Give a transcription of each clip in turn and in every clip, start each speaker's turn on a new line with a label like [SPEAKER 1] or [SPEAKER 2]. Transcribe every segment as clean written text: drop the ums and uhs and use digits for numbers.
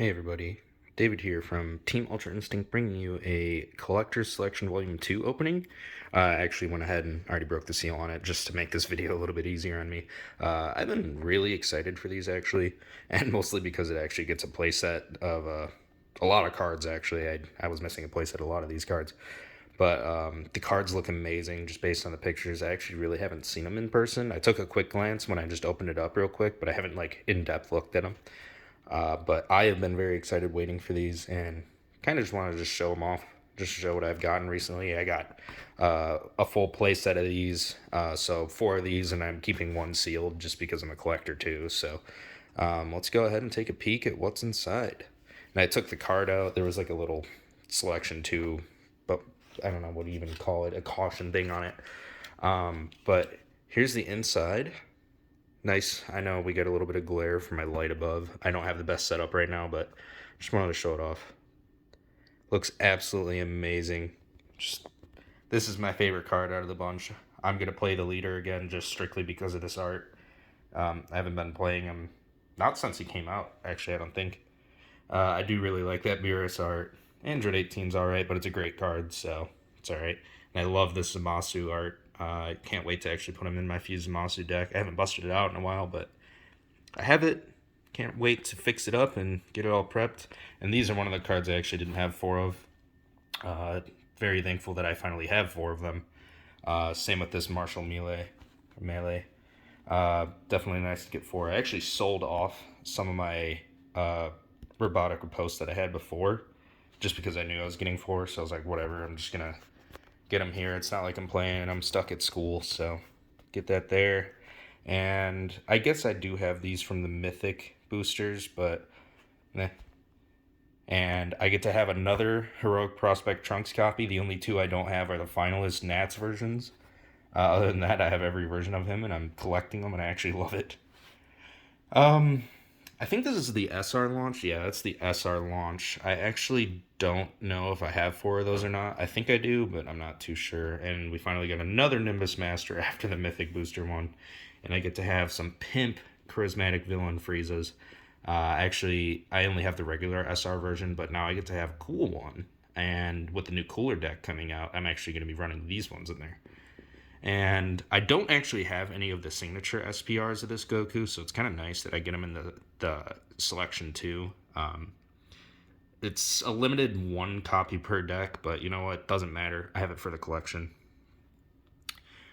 [SPEAKER 1] Hey everybody, David here from Team Ultra Instinct bringing you a Collector's Selection Volume 2 opening. I actually went ahead and already broke the seal on it just to make this video a little bit easier on me. I've been really excited for these actually, and mostly because it actually gets a playset of a lot of cards actually. I was missing a playset of a lot of these cards. But the cards look amazing just based on the pictures. I actually really haven't seen them in person. I took a quick glance when I just opened it up real quick, but I haven't like in depth looked at them. But I have been very excited waiting for these and kind of just want to just show them off, just show what I've gotten recently. I got a full play set of these, so 4 of these, and I'm keeping 1 sealed just because I'm a collector too. So let's go ahead and take a peek at what's inside. And I took the card out. There was like a little selection too, but I don't know what to even call it, a caution thing on it. But here's the inside. Nice. I know we get a little bit of glare from my light above. I don't have the best setup right now, but just wanted to show it off. Looks absolutely amazing. Just this is my favorite card out of the bunch. I'm gonna play the leader again just strictly because of this art. I haven't been playing him not since he came out. Actually, I don't think. I do really like that Beerus art. Android 18's alright, but it's a great card, so it's alright. And I love this Zamasu art. I can't wait to actually put him in my Fuse Zamasu deck. I haven't busted it out in a while, but I have it. Can't wait to fix it up and get it all prepped. And these are one of the cards I actually didn't have 4 of. Very thankful that I finally have 4 of them. Same with this Martial Melee. Definitely nice to get 4. I actually sold off some of my robotic reposts that I had before just because I knew I was getting 4, so I was like, whatever, I'm just gonna get them here. It's not like I'm playing, I'm stuck at school, so get that there. And I guess I do have these from the Mythic boosters, but eh. And I get to have another Heroic Prospect Trunks copy. The only 2 I don't have are the Finalist Nats versions. Other than that, I have every version of him, and I'm collecting them, and I actually love it. I think this is the SR launch. Yeah, that's the SR launch. I actually don't know if I have 4 of those or not. I think I do, but I'm not too sure. And we finally got another Nimbus Master after the Mythic Booster one. And I get to have some Pimp Charismatic Villain Friezas. Actually, I only have the regular SR version, but now I get to have a cool one. And with the new cooler deck coming out, I'm actually going to be running these ones in there. And I don't actually have any of the signature SPRs of this Goku, so it's kind of nice that I get them in the selection too. It's a limited 1 copy per deck, but you know what? Doesn't matter. I have it for the collection.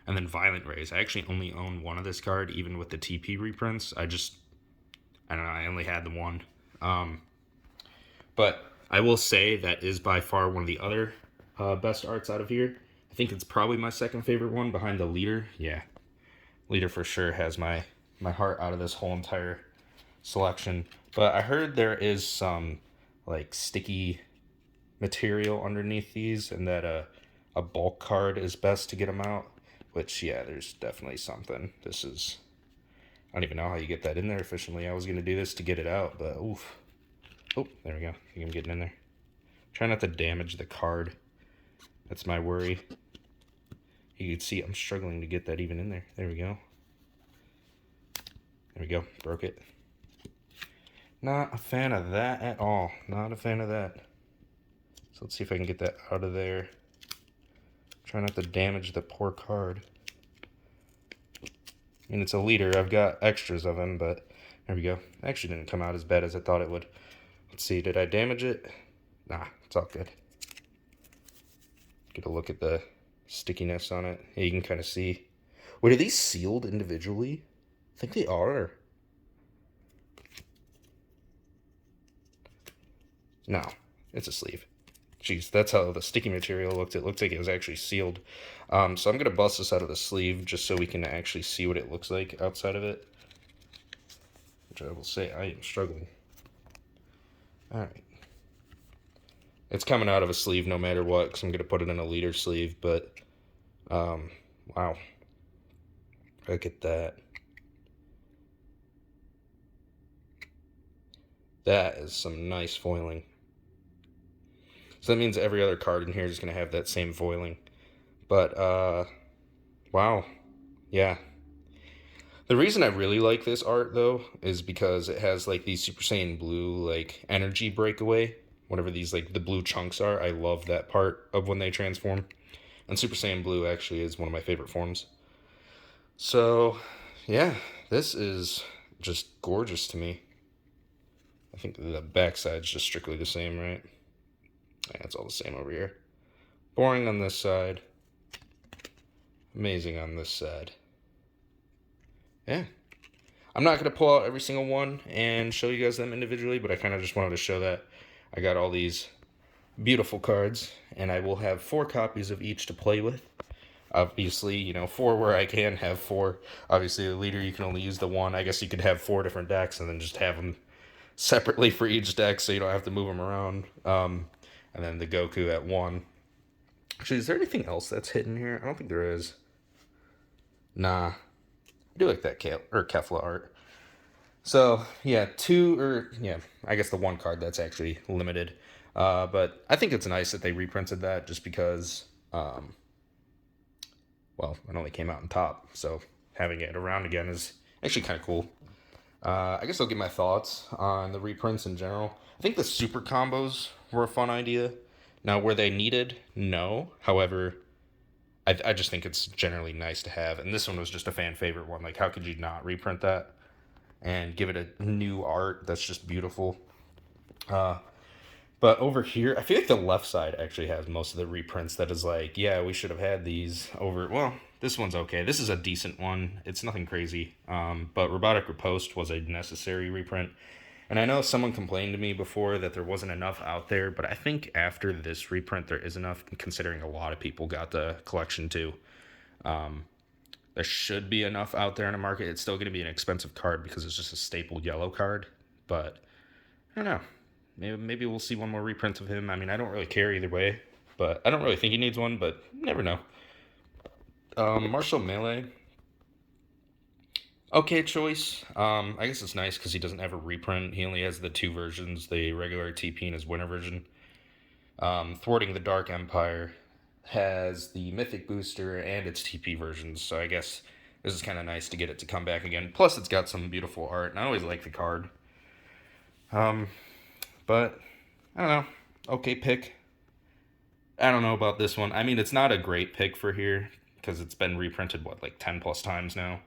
[SPEAKER 1] And then Violent Rays. I actually only own 1 of this card, even with the TP reprints. I don't know, I only had the 1. But I will say that is by far one of the other best arts out of here. I think it's probably my second favorite one behind the leader. Yeah, leader for sure has my heart out of this whole entire selection. But I heard there is some like sticky material underneath these, and that a bulk card is best to get them out. Which, yeah, there's definitely something. This is, I don't even know how you get that in there efficiently. I was gonna do this to get it out, but oof. Oh, there we go. I think I'm getting in there. Try not to damage the card. That's my worry. You can see I'm struggling to get that even in there. There we go. There we go. Broke it. Not a fan of that at all. Not a fan of that. So let's see if I can get that out of there. Try not to damage the poor card. I mean, it's a leader. I've got extras of him, but there we go. It actually didn't come out as bad as I thought it would. Let's see. Did I damage it? Nah, it's all good. Get a look at the stickiness on it. Yeah, you can kind of see. Wait, are these sealed individually? I think they are. No, it's a sleeve. Jeez, that's how the sticky material looked. It looked like it was actually sealed. So I'm going to bust this out of the sleeve just so we can actually see what it looks like outside of it. Which I will say, I am struggling. Alright. It's coming out of a sleeve no matter what, because I'm going to put it in a leader sleeve, but, wow. Look at that. That is some nice foiling. So that means every other card in here is going to have that same foiling. But, wow. Yeah. The reason I really like this art though is because it has like these Super Saiyan Blue like energy breakaway, whatever these like the blue chunks are. I love that part of when they transform. And Super Saiyan Blue actually is one of my favorite forms. So, yeah, this is just gorgeous to me. I think the backside's just strictly the same, right? Yeah, it's all the same over here. Boring on this side. Amazing on this side. Yeah. I'm not going to pull out every single one and show you guys them individually, but I kind of just wanted to show that I got all these beautiful cards, and I will have 4 copies of each to play with. Obviously, 4 where I can have 4. Obviously, the leader, you can only use the one. I guess you could have 4 different decks and then just have them separately for each deck so you don't have to move them around. And then the Goku at 1. Actually, is there anything else that's hidden here? I don't think there is. Nah. I do like that Kefla art. So, yeah, I guess the 1 card that's actually limited. But I think it's nice that they reprinted that just because, well, it only came out in top. So having it around again is actually kind of cool. I guess I'll give my thoughts on the reprints in general. I think the super combos were a fun idea. Now, were they needed? No. However, I just think it's generally nice to have. And this one was just a fan favorite one. Like, how could you not reprint that and give it a new art that's just beautiful? But over here, I feel like the left side actually has most of the reprints that is like, yeah, we should have had these over. Well, this one's okay. This is a decent one. It's nothing crazy. But Robotic Riposte was a necessary reprint. And I know someone complained to me before that there wasn't enough out there, but I think after this reprint, there is enough, considering a lot of people got the collection too. There should be enough out there in the market. It's still going to be an expensive card because it's just a staple yellow card, but I don't know. Maybe we'll see one more reprint of him. I mean, I don't really care either way, but I don't really think he needs one, but never know. Marshall Melee. Okay choice. I guess it's nice because he doesn't have a reprint. He only has the 2 versions, the regular TP and his winter version. Thwarting the Dark Empire has the Mythic Booster and its TP versions, so I guess this is kind of nice to get it to come back again. Plus, it's got some beautiful art, and I always like the card. But, I don't know. Okay pick. I don't know about this one. I mean, it's not a great pick for here, because it's been reprinted, like 10 plus times now.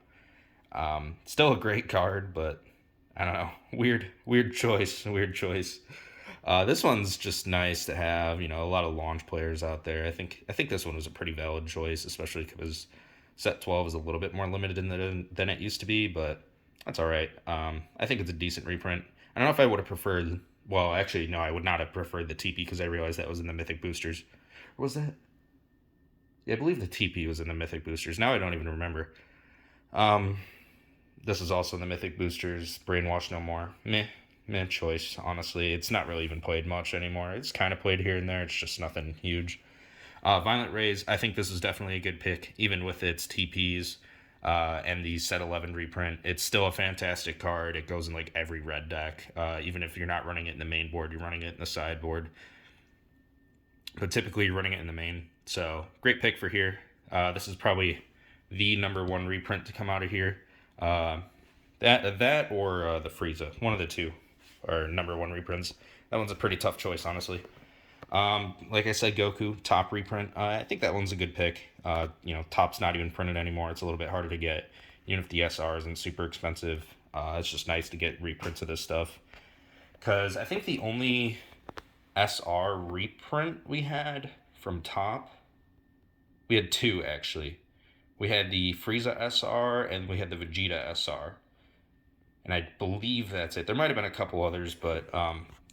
[SPEAKER 1] Still a great card, but I don't know. Weird choice. Weird choice. This one's just nice to have. A lot of launch players out there. I think this one was a pretty valid choice, especially because set 12 is a little bit more limited than it used to be, but that's all right. I think it's a decent reprint. I don't know if I would have preferred. Well, actually, no, I would not have preferred the TP because I realized that was in the Mythic Boosters. Or was that? Yeah, I believe the TP was in the Mythic Boosters. Now I don't even remember. This is also in the Mythic Boosters. Brainwash No More. Meh choice, honestly. It's not really even played much anymore. It's kind of played here and there. It's just nothing huge. Violent Rays, I think this is definitely a good pick, even with its TPs and the set 11 reprint. It's still a fantastic card. It goes in like every red deck. Even if you're not running it in the main board, you're running it in the sideboard. But typically you're running it in the main. So great pick for here. This is probably the number 1 reprint to come out of here. That or the Frieza. One of the two are number 1 reprints. That one's a pretty tough choice, honestly. Like I said, Goku, top reprint. I think that one's a good pick. Top's not even printed anymore. It's a little bit harder to get. Even if the SR isn't super expensive, it's just nice to get reprints of this stuff. Because I think the only SR reprint we had from Top, we had 2 actually. We had the Frieza SR and we had the Vegeta SR. And I believe that's it. There might have been a couple others, but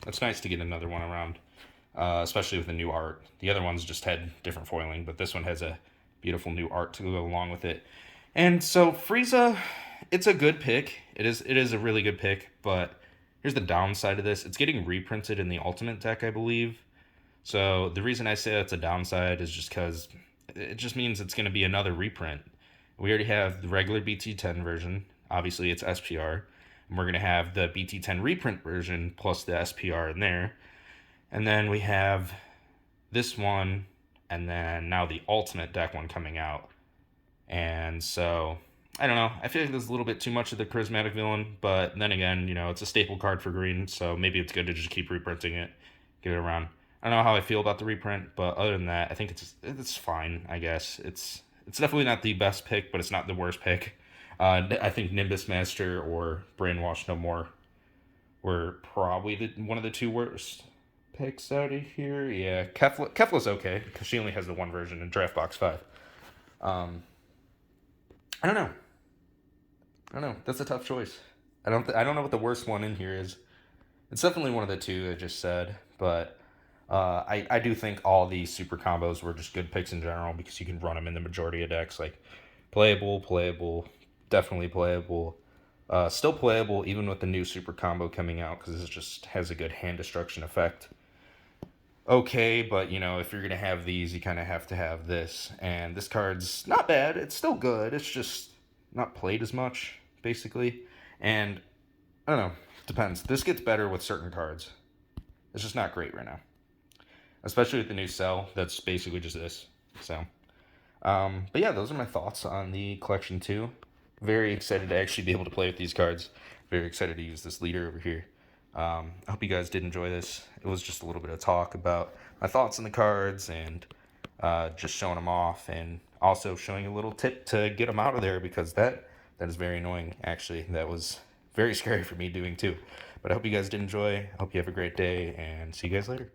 [SPEAKER 1] it's nice to get another one around, especially with the new art. The other ones just had different foiling, but this one has a beautiful new art to go along with it. And so Frieza, it's a good pick. It is a really good pick, but here's the downside of this. It's getting reprinted in the Ultimate deck, I believe. So the reason I say that's a downside is just because it just means it's going to be another reprint. We already have the regular BT10 version. Obviously, it's SPR. And we're going to have the BT10 reprint version plus the SPR in there. And then we have this one, and then now the Ultimate deck one coming out. And so I don't know. I feel like there's a little bit too much of the charismatic villain, but then again, it's a staple card for green, so maybe it's good to just keep reprinting it, get it around. I don't know how I feel about the reprint, but other than that, I think it's fine. I guess it's definitely not the best pick, but it's not the worst pick. I think Nimbus Master or Brainwash No More were probably one of the two worst picks out of here. Yeah, Kefla's okay because she only has the one version in Draft Box 5. Um, I don't know. I don't know. That's a tough choice. I don't know what the worst one in here is. It's definitely one of the two I just said, but I do think all these super combos were just good picks in general because you can run them in the majority of decks. Like playable, definitely playable. Still playable even with the new super combo coming out because it just has a good hand destruction effect. Okay, but if you're gonna have these, you kind of have to have this. And this card's not bad. It's still good. It's just not played as much, basically. And I don't know. Depends. This gets better with certain cards. It's just not great right now, especially with the new cell. That's basically just this. So, but yeah, those are my thoughts on the collection too. Very excited to actually be able to play with these cards. Very excited to use this leader over here. I hope you guys did enjoy this. It was just a little bit of talk about my thoughts on the cards and just showing them off, and also showing a little tip to get them out of there because that is very annoying. Actually, that was very scary for me doing too. But I hope you guys did enjoy. I hope you have a great day, and see you guys later.